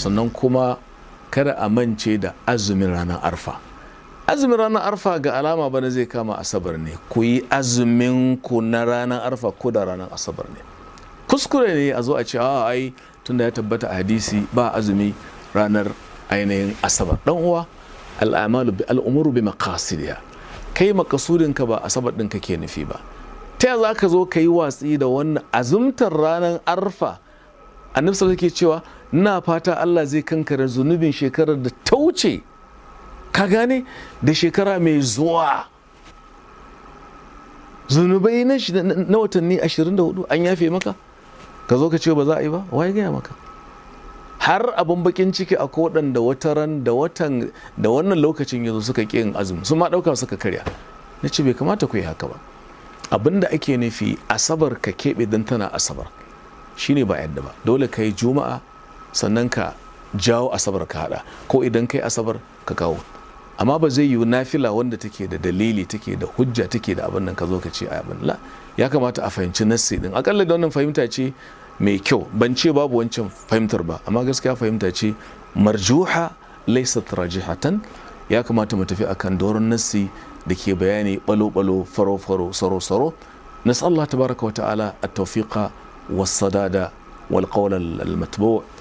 sannan kuma kada a mance da azumin ranar arfa. Azumin ranar arfa ga alama bana zai kama asabar ne, ku yi azumin ku na ranar arfa ko da ranar asabar ne. Kuskure ne a zo a ce ai tunda ya tabbata a hadisi ba azumi ranar ainihin asabar. Dan uwa, al'umuru bi maqasidiha, kai makasudinka ba asabar ɗin kake nufi ba. Ta za ka zo ka yi watsi da wannan azumtar ranar arfa? Annabi sallallahu alaihi cewa ina fata Allah zai kankare zunubin shekarar da ta wuce, ka gane, da shekara mai zuwa. Zunubai na watanni 24 an yafe maka, ka zo ka ce ba za a yi ba? Waye gaya maka? Har abin bakin ciki a waɗanda wataran da wannan lokacin yanzu suka ƙi yin azumi, su ma ɗauka suka karya. Na ce bai kamata ku yi haka ba. Abinda ake nufi asabar ka keɓe don tana asabar shine ba yadda ba. Dole ka yi juma'a sannan ka jawo asabar ka haɗa, ko idan ka yi asabar ka kawo. Amma ba zai yi nafila wanda take da dalili, take da hujja, take da abin nan ka zo ka ce a abin la. Ya kamata a fahimci nassi din. Akalla da wannan fahimta ce mai kyau, ban ce babu wancan fahimtar ba, amma gaskiya fahimta ce marjuha laysat rajihatan. Ya kamata mu tafi akan doron nassi da ke bayani balo-balo, faro-faro, saro-saro. Nas'allahu tabaraka wa ta'ala at-tawfiqa was-sadada wal qawl al-matbu'.